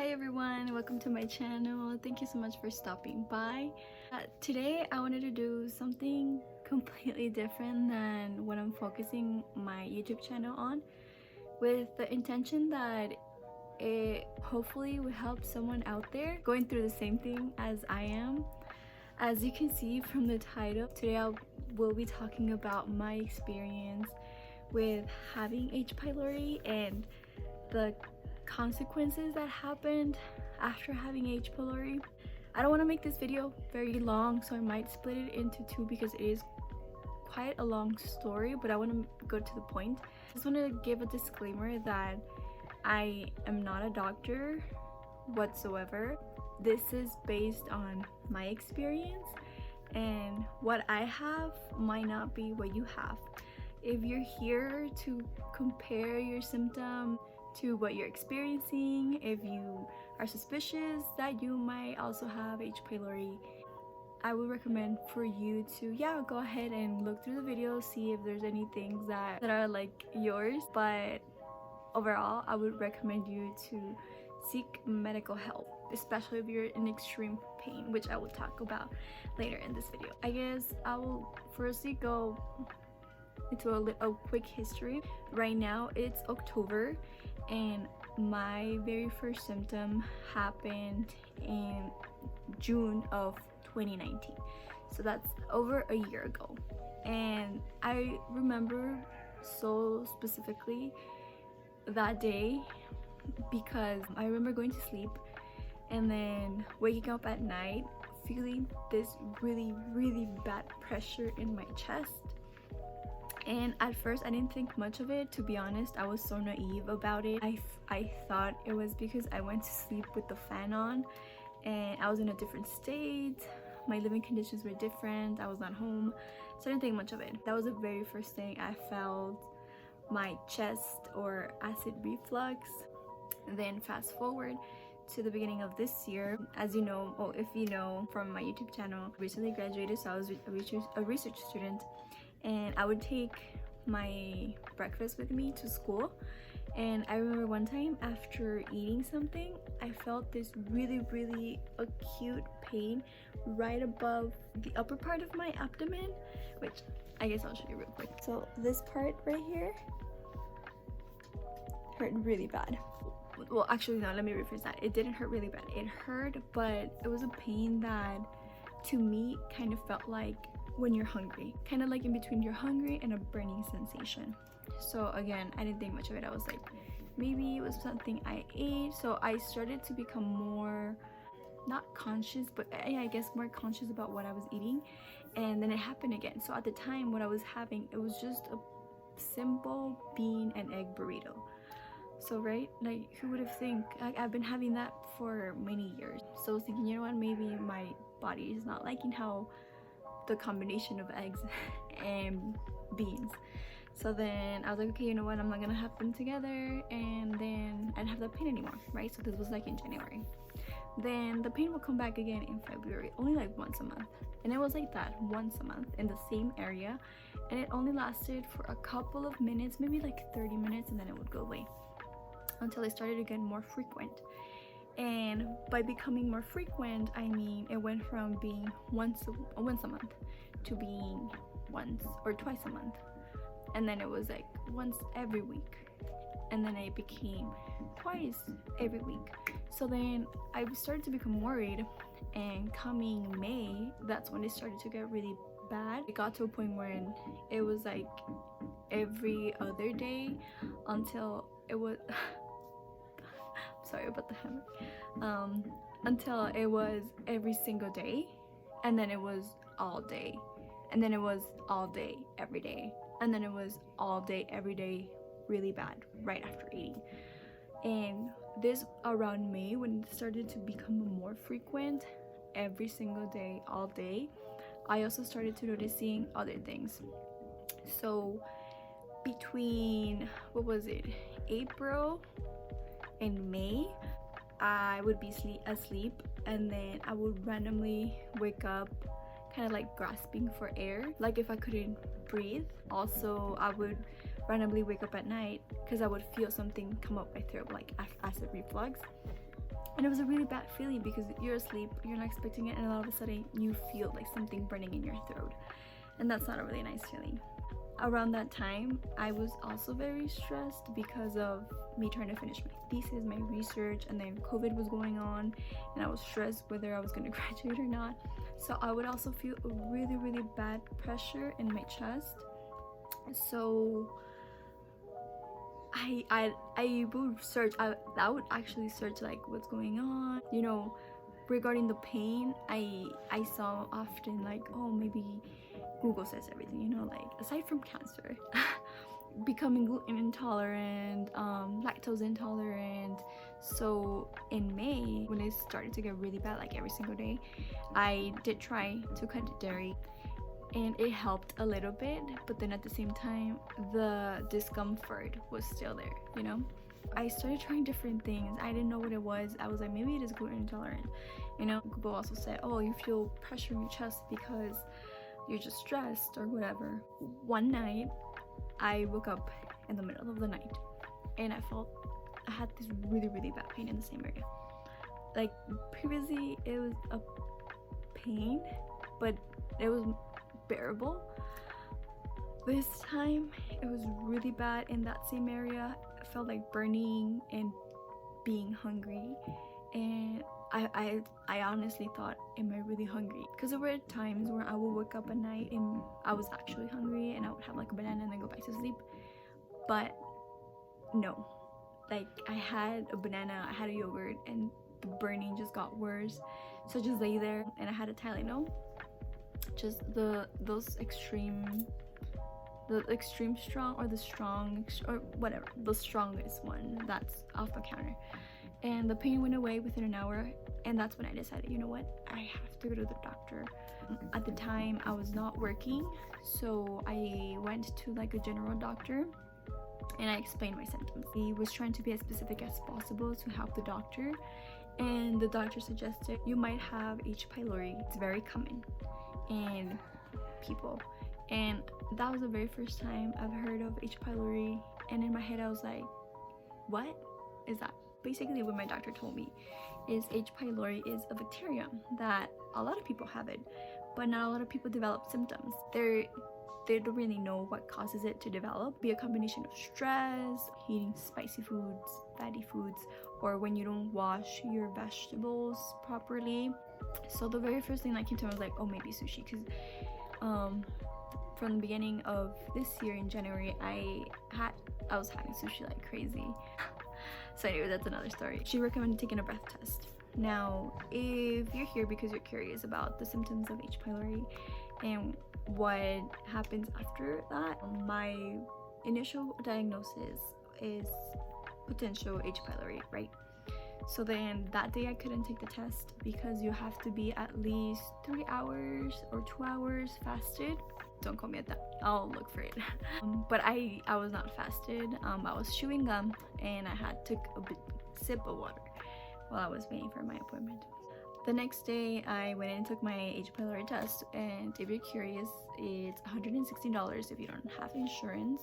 Hi everyone, welcome to my channel. Thank you so much for stopping by. Today I wanted to do something completely different than what I'm focusing my YouTube channel on, with the intention that it hopefully will help someone out there going through the same thing as I am. As you can see from the title, today I will be talking about my experience with having H. pylori and the consequences that happened after having H. pylori. I don't want to make this video very long, so I might split it into two because it is quite a long story, but I want to go to the point. I just want to give a disclaimer that I am not a doctor whatsoever. This is based on my experience, and what I have might not be what you have. If you're here to compare your symptom to what you're experiencing, if you are suspicious that you might also have H. pylori, I would recommend for you to go ahead and look through the video, see if there's any things that are like yours. But overall, I would recommend you to seek medical help, especially if you're in extreme pain, which I will talk about later in this video. I guess I will firstly go into a quick history. Right now it's October, and my very first symptom happened in June of 2019, so that's over a year ago. And I remember so specifically that day because I remember going to sleep and then waking up at night feeling this really bad pressure in my chest. And at first I didn't think much of it, to be honest. I was so naive about it. I thought it was because I went to sleep with the fan on and I was in a different state. My living conditions were different. I was not home, so I didn't think much of it. That was the very first thing I felt, my chest or acid reflux. And then fast forward to the beginning of this year. As you know, or if you know from my YouTube channel, recently graduated, so I was a research student, and I would take my breakfast with me to school. And I remember one time after eating something, I felt this really acute pain right above the upper part of my abdomen, which I guess I'll show you real quick. So this part right here hurt really bad. Well, actually no, let me rephrase that. It didn't hurt really bad. It hurt, but it was a pain that to me kind of felt like when you're hungry, kind of like in between you're hungry and a burning sensation. So again, I didn't think much of it. I was like, maybe it was something I ate. So I started to become more, not conscious, but I guess more conscious about what I was eating. And then it happened again. So at the time, what I was having, it was just a simple bean and egg burrito. So right, like who would have think, like, I've been having that for many years. So I was thinking, you know what, maybe my body is not liking how the combination of eggs and beans. So then I was like, okay, you know what, I'm not gonna have them together, and then I didn't have that pain anymore, right? So this was like in January. Then the pain will come back again in February, only like once a month. And it was like that, once a month in the same area, and it only lasted for a couple of minutes, maybe like 30 minutes, and then it would go away until it started to get more frequent. And by becoming more frequent, I mean it went from being once a month to being once or twice a month, and then it was like once every week, and then it became twice every week. So then I started to become worried, and coming May, that's when it started to get really bad. It got to a point where it was like every other day until it was sorry about the hammer, until it was every single day, and then it was all day, and then it was all day every day, and then it was all day every day really bad right after eating. And this around May, when it started to become more frequent, every single day, all day, I also started to noticing other things. So between, what was it, April in May, I would be asleep, and then I would randomly wake up kind of like grasping for air, like if I couldn't breathe. Also, I would randomly wake up at night because I would feel something come up my throat, like acid reflux. And it was a really bad feeling because you're asleep, you're not expecting it, and all of a sudden you feel like something burning in your throat, and that's not a really nice feeling. Around that time, I was also very stressed because of me trying to finish my thesis, my research, and then COVID was going on, and I was stressed whether I was going to graduate or not. So I would also feel a really bad pressure in my chest. So I would search. I would actually search like what's going on, you know, regarding the pain. I saw often like, oh, maybe Google says everything, you know, like aside from cancer, becoming gluten intolerant, lactose intolerant. So in May, when it started to get really bad, like every single day, I did try to cut dairy, and it helped a little bit, but then at the same time the discomfort was still there, you know. I started trying different things. I didn't know what it was. I was like, maybe it is gluten intolerant, you know. Google also said, oh, you feel pressure in your chest because you're just stressed or whatever. One night I woke up in the middle of the night and I had this really bad pain in the same area. Like previously it was a pain, but it was bearable. This time it was really bad in that same area. It felt like burning and being hungry, and I honestly thought, am I really hungry? Because there were times where I would wake up at night and I was actually hungry and I would have like a banana and then go back to sleep. But no, like I had a banana, I had a yogurt, and the burning just got worse. So I just lay there and I had a Tylenol, just the extreme strong, or the strong, or whatever, the strongest one that's off the counter. And the pain went away within an hour, and that's when I decided, you know what, I have to go to the doctor. At the time I was not working, so I went to like a general doctor and I explained my symptoms. He was trying to be as specific as possible to help the doctor, and the doctor suggested you might have H. pylori. It's very common in people, and that was the very first time I've heard of H. pylori. And in my head I was like, what is that? Basically what my doctor told me is H. pylori is a bacterium that a lot of people have it, but not a lot of people develop symptoms. They don't really know what causes it to develop. Be a combination of stress, eating spicy foods, fatty foods, or when you don't wash your vegetables properly. So the very first thing that came to me was like, oh, maybe sushi, because from the beginning of this year in January I was having sushi like crazy. So anyway, that's another story. She recommended taking a breath test. Now, if you're here because you're curious about the symptoms of H. pylori and what happens after that, my initial diagnosis is potential H. pylori, right? So then that day I couldn't take the test because you have to be at least 3 hours or 2 hours fasted. Don't call me at that, I'll look for it. But I was not fasted. I was chewing gum and I had took a sip of water while I was waiting for my appointment. The next day I went in and took my H. pylori test, and if you're curious, it's $116 if you don't have insurance.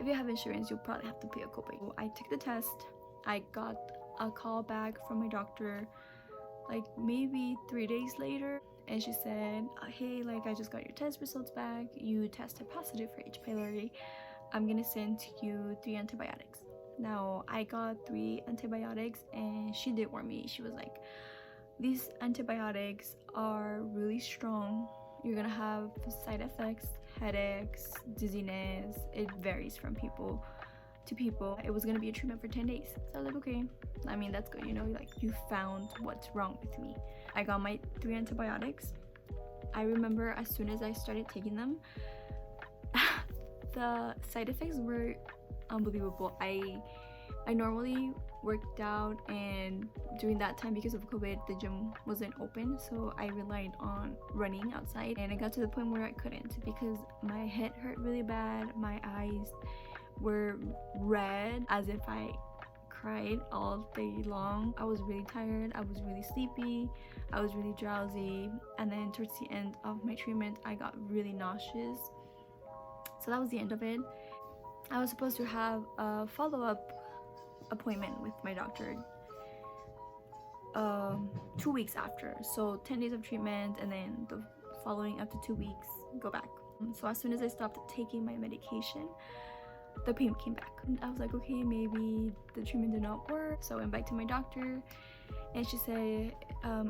If you have insurance, you'll probably have to pay a copay. I took the test. I got a call back from my doctor like maybe 3 days later, and she said, hey, like I just got your test results back, you tested positive for H. pylori. I'm gonna send you 3 antibiotics. Now I got 3 antibiotics, and she did warn me. She was like, these antibiotics are really strong, you're gonna have side effects, headaches, dizziness. It varies from people to people. It was gonna be a treatment for 10 days. So I was like, okay, I mean, that's good, you know, like you found what's wrong with me. I got my 3 antibiotics. I remember as soon as I started taking them, the side effects were unbelievable. I normally worked out, and during that time, because of COVID, the gym wasn't open, so I relied on running outside, and I got to the point where I couldn't because my head hurt really bad, my eyes were red as if I cried all day long. I was really tired, I was really sleepy, I was really drowsy, and then towards the end of my treatment I got really nauseous. So that was the end of it. I was supposed to have a follow-up appointment with my doctor 2 weeks after. So 10 days of treatment, and then the following up to 2 weeks, go back. So as soon as I stopped taking my medication, the pain came back. And I was like, okay, maybe the treatment did not work. So I went back to my doctor, and she said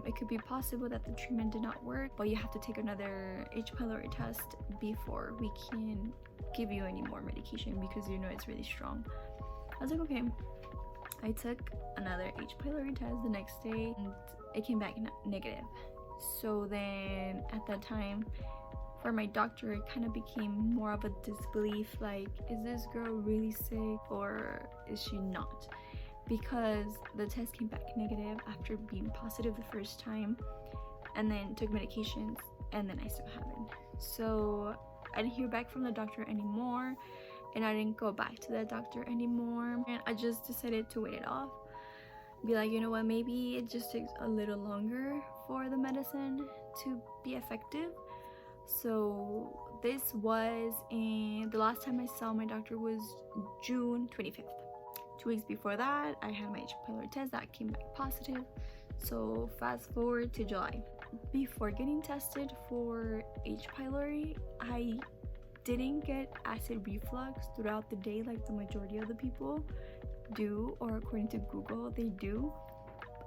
it could be possible that the treatment did not work, but you have to take another H. pylori test before we can give you any more medication, because you know it's really strong. I was like, okay. I took another H. pylori test the next day, and it came back negative. So then at that time, for my doctor, it kind of became more of a disbelief, like, is this girl really sick or is she not? Because the test came back negative after being positive the first time, and then took medications, and then I still haven't. So I didn't hear back from the doctor anymore, and I didn't go back to the doctor anymore, and I just decided to wait it off. Be like, you know what, maybe it just takes a little longer for the medicine to be effective. So this was the last time I saw my doctor was June 25th. 2 weeks before that, I had my H. pylori test that came back positive. So fast forward to July. Before getting tested for H. pylori, I didn't get acid reflux throughout the day like the majority of the people do, or according to Google they do.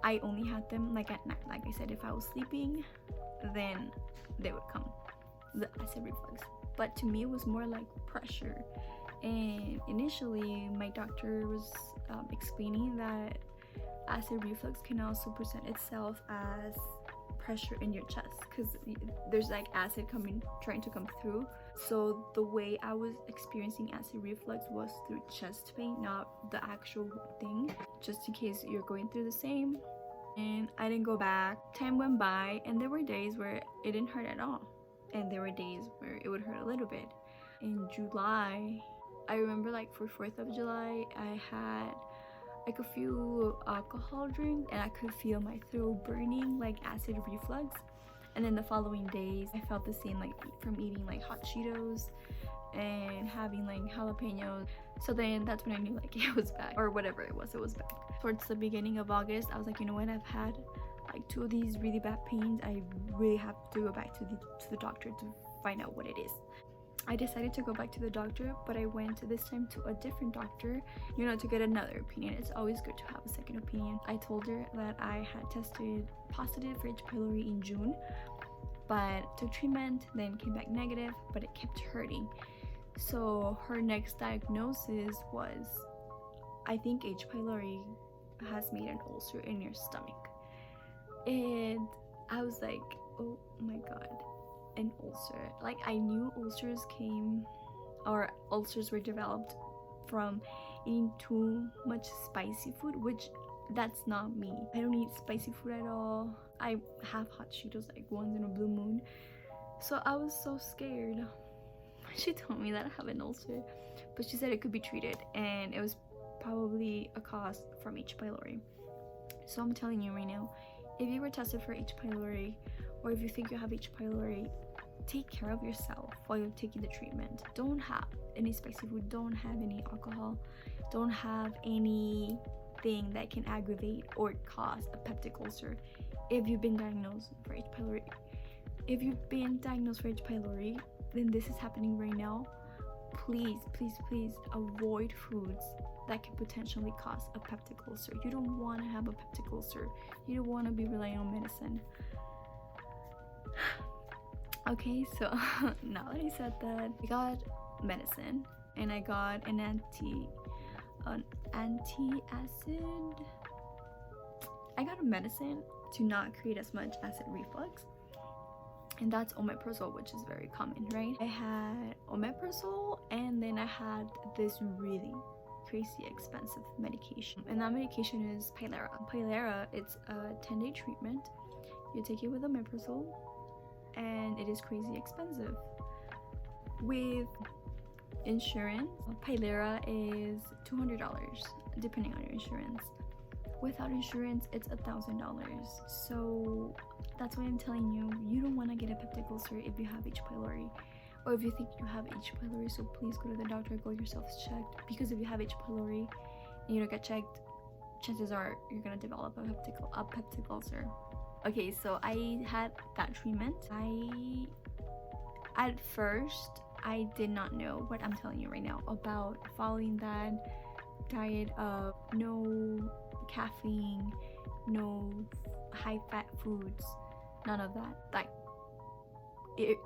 I only had them like at night. Like I said, if I was sleeping, then they would come, the acid reflux. But to me it was more like pressure. And initially my doctor was explaining that acid reflux can also present itself as pressure in your chest, because there's like acid trying to come through. So the way I was experiencing acid reflux was through chest pain, not the actual thing, just in case you're going through the same. And I didn't go back. Time went by, and there were days where it didn't hurt at all, and there were days where it would hurt a little bit. In July, I remember like for 4th of July, I had like a few alcohol drinks, and I could feel my throat burning, like acid reflux. And then the following days I felt the same, like from eating like hot Cheetos and having like jalapenos. So then that's when I knew like it was back, or whatever it was back. Towards the beginning of August, I was like, you know what, I've had like 2 of these really bad pains. I really have to go back to the doctor to find out what it is. I decided to go back to the doctor, but I went this time to a different doctor, you know, to get another opinion. It's always good to have a second opinion. I told her that I had tested positive for H. pylori in June, but took treatment, then came back negative, but it kept hurting. So her next diagnosis was, I think H. pylori has made an ulcer in your stomach. And I was like, oh my god, an ulcer. Like, I knew ulcers were developed from eating too much spicy food, which that's not me. I don't eat spicy food at all. I have hot Cheetos like once in a blue moon. So I was so scared. She told me that I have an ulcer, but she said it could be treated, and it was probably a cause from H. pylori. So I'm telling you right now, if you were tested for H. pylori, or if you think you have H. pylori, take care of yourself while you're taking the treatment. Don't have any spicy food, don't have any alcohol, don't have anything that can aggravate or cause a peptic ulcer. If you've been diagnosed for H. pylori, then this is happening right now. Please avoid foods that can potentially cause a peptic ulcer. You don't want to have a peptic ulcer. You don't want to be relying on medicine. Okay, so now that I said that, I got medicine, and I got an anti-acid. I got a medicine to not create as much acid reflux, and that's omeprazole, which is very common, right? I had omeprazole, and then I had this really crazy expensive medication, and that medication is Pylera. It's a 10-day treatment. You take it with omeprazole, and it is crazy expensive. With insurance, Pylera is $200 depending on your insurance. Without insurance, it's $1,000. So that's why I'm telling you, you don't want to get a peptic ulcer if you have H. pylori, or if you think you have H. pylori. So please go to the doctor, go yourself checked, because if you have H. pylori and you don't get checked, chances are you're gonna develop a peptic ulcer. Okay, so I had that treatment. At first I did not know what I'm telling you right now about following that diet of no caffeine, no high fat foods, none of that. Like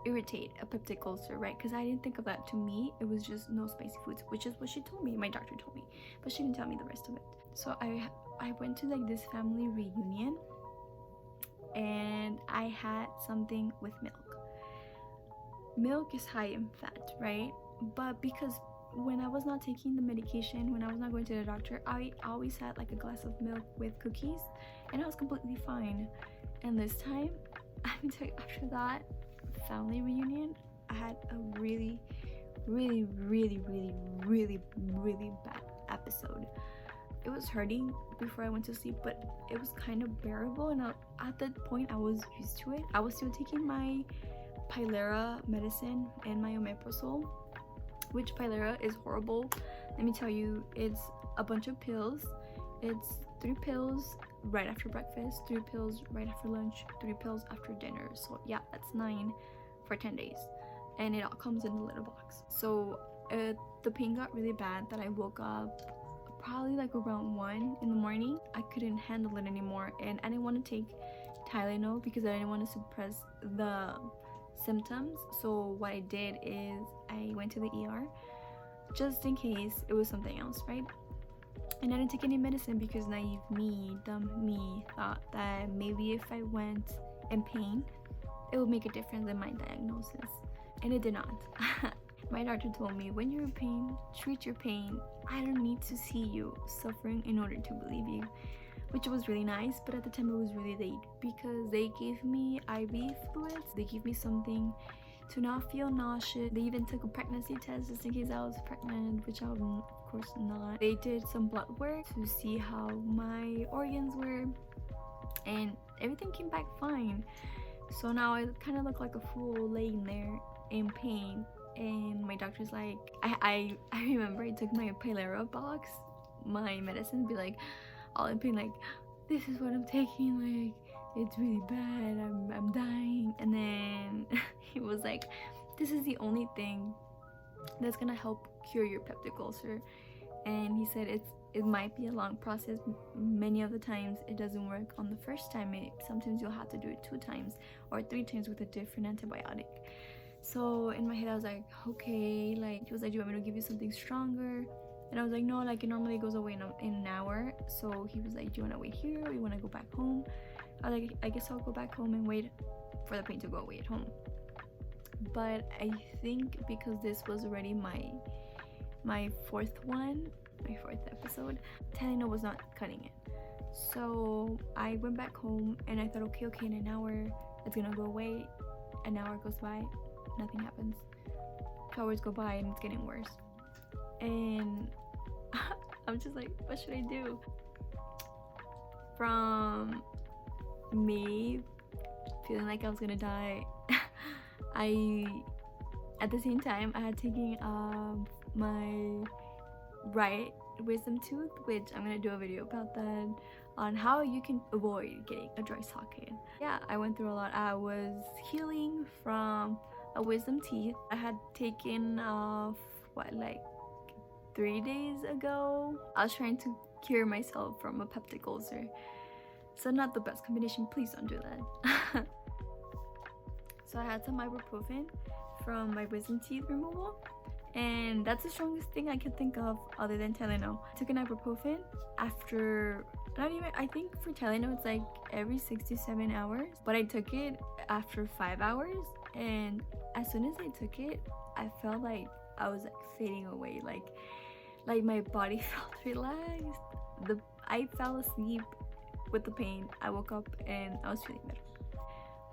irritate a peptic ulcer, right? Because I didn't think of that. To me, it was just no spicy foods, which is what she told me, my doctor told me, but she didn't tell me the rest of it. So I went to like this family reunion, and I had something with milk. Milk is high in fat, right? But because when I was not taking the medication, when I was not going to the doctor, I always had like a glass of milk with cookies, and I was completely fine. And this time, after that family reunion, I had a really bad episode. It was hurting before I went to sleep, but it was kind of bearable, and at that point I was used to it. I was still taking my H.PYLORI medicine and my omeprazole, which H.PYLORI is horrible. Let me tell you, it's a bunch of pills. It's 3 pills right after breakfast, 3 pills right after lunch, 3 pills after dinner. So yeah, that's 9 for 10 days, and it all comes in a little box. So the pain got really bad that I woke up probably like around 1 in the morning. I couldn't handle it anymore, and I didn't want to take Tylenol because I didn't want to suppress the symptoms. So what I did is I went to the ER just in case it was something else, right? And I didn't take any medicine because naive me, dumb me, thought that maybe if I went in pain, it would make a difference in my diagnosis, and it did not. My doctor told me, when you're in pain, treat your pain. I don't need to see you suffering in order to believe you, which was really nice. But at the time it was really late because they gave me IV fluids. They gave me something to not feel nauseous. They even took a pregnancy test just in case I was pregnant, which I'm of course not. They did some blood work to see how my organs were, and everything came back fine. So now I kind of look like a fool laying there in pain, and my doctor's like, I remember I took my H.PYLORI box, my medicine, be like all in pain, like, this is what I'm taking, like it's really bad, I'm dying. And then he was like, this is the only thing that's gonna help cure your peptic ulcer. And he said it might be a long process. Many of the times it doesn't work on the first time. Sometimes you'll have to do it 2 times or 3 times with a different antibiotic. So in my head I was like, okay, like he was like, do you want me to give you something stronger? And I was like, no, like it normally goes away in an hour. So he was like, do you want to wait here or you want to go back home? I was like, I guess I'll go back home and wait for the pain to go away at home. But I think because this was already my 4th episode, Tylenol was not cutting it. So I went back home and I thought, okay, in an hour it's gonna go away. An hour goes by, nothing happens. 2 hours go by and it's getting worse. And I'm just like, what should I do? From me feeling like I was gonna die, at the same time I had taken my right wisdom tooth, which I'm gonna do a video about that, on how you can avoid getting a dry socket. Yeah, I went through a lot. I was healing from a wisdom teeth I had taken off like 3 days ago. I was trying to cure myself from a peptic ulcer, so not the best combination. Please don't do that. So I had some ibuprofen from my wisdom teeth removal, and that's the strongest thing I could think of other than Tylenol. I took an ibuprofen after, not even, I think for Tylenol it's like every 6 to 7 hours, but I took it after 5 hours, and as soon as I took it, I felt like I was like fading away, like my body felt relaxed. I fell asleep with the pain. I woke up and I was feeling better.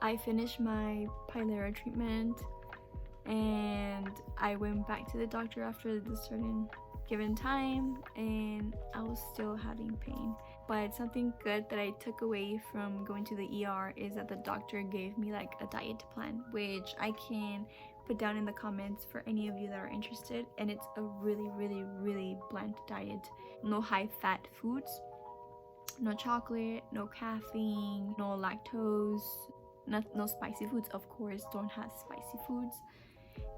I finished my H.PYLORI treatment, and I went back to the doctor after the certain given time, and I was still having pain. But something good that I took away from going to the ER is that the doctor gave me like a diet plan, which I can put down in the comments for any of you that are interested. And it's a really bland diet. No high fat foods, no chocolate, no caffeine, no lactose, no spicy foods. Of course, don't have spicy foods.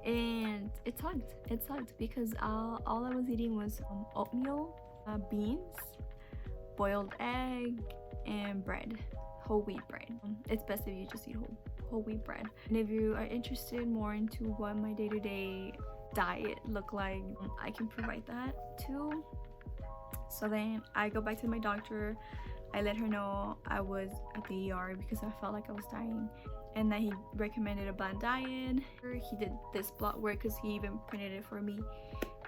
And it sucked because all I was eating was oatmeal, beans, boiled egg, and bread, whole wheat bread. It's best if you just eat whole wheat bread. And if you are interested more into what my day-to-day diet look like, I can provide that too. So then I go back to my doctor. I let her know I was at the ER because I felt like I was dying, and that he recommended a bland diet. He did this blood work because he even printed it for me,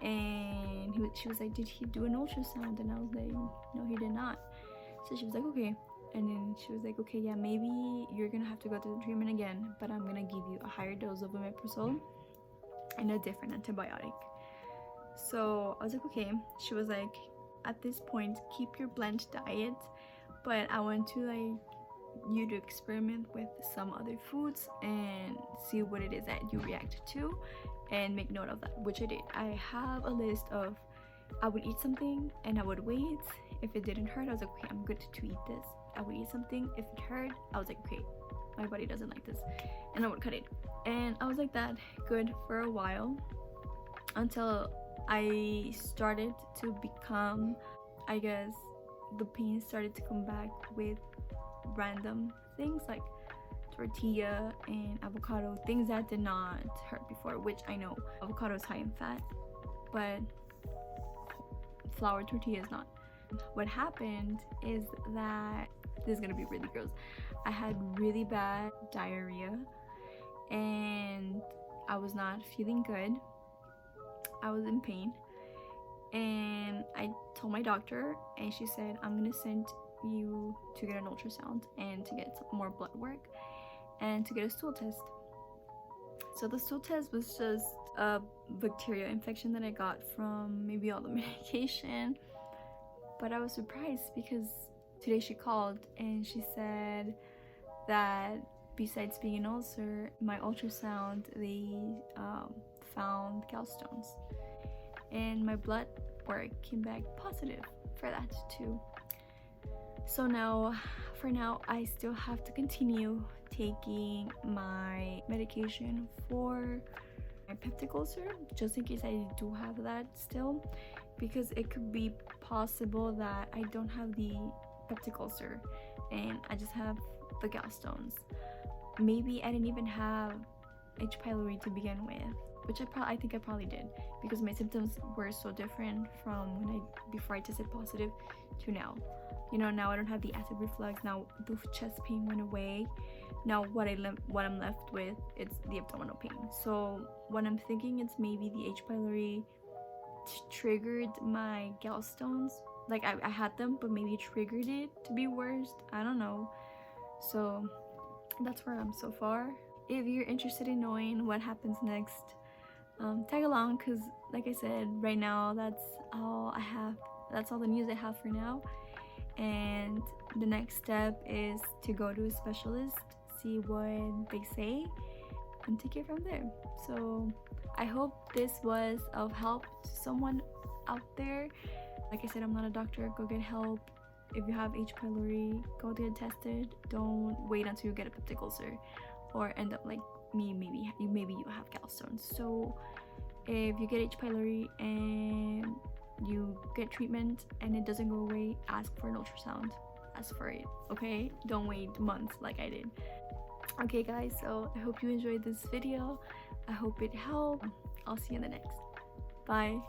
and she was like, did he do an ultrasound? And I was like, no, he did not. So she was like, okay. And then she was like, okay, yeah, maybe you're gonna have to go through the treatment again, but I'm gonna give you a higher dose of omeprazole and a different antibiotic. So I was like, okay. She was like, at this point, keep your blend diet, but I want to you to experiment with some other foods and see what it is that you react to and make note of that, which I did. I have a list of, I would eat something and I would wait. If it didn't hurt, I was like, okay, I'm good to eat this. I would eat something. If it hurt, I was like, okay, my body doesn't like this, and I would cut it. And I was like that good for a while until I started to become, I guess, the pain started to come back with random things like tortilla and avocado, things that did not hurt before, which I know avocado is high in fat, but flour tortilla is not. What happened is that, this is gonna be really gross, I had really bad diarrhea and I was not feeling good. I was in pain, and I told my doctor, and she said, I'm gonna send you to get an ultrasound and to get some more blood work and to get a stool test. So the stool test was just a bacterial infection that I got from maybe all the medication, but I was surprised because today she called and she said that besides being an ulcer, my ultrasound, they found gallstones, and my blood work came back positive for that too. So now, for now, I still have to continue taking my medication for my peptic ulcer, just in case I do have that still, because it could be possible that I don't have the peptic ulcer and I just have the gallstones. Maybe I didn't even have H. pylori to begin with, which I think I probably did, because my symptoms were so different from before I tested positive to now. You know, now I don't have the acid reflux. Now the chest pain went away. Now what I'm left with, it's the abdominal pain. So what I'm thinking is maybe the H. pylori triggered my gallstones. Like I had them, but maybe triggered it to be worse. I don't know. So that's where I'm so far. If you're interested in knowing what happens next, tag along, because like I said, right now that's all I have. That's all the news I have for now. And the next step is to go to a specialist, see what they say, and take it from there. So I hope this was of help to someone out there. Like I said, I'm not a doctor. Go get help. If you have H. pylori, go get tested. Don't wait until you get a peptic ulcer or end up like me. Maybe you have gallstones. So if you get H. pylori and you get treatment and it doesn't go away, ask for an ultrasound. Ask for it, okay? Don't wait months like I did. Okay guys, so I hope you enjoyed this video. I hope it helped. I'll see you in the next. Bye.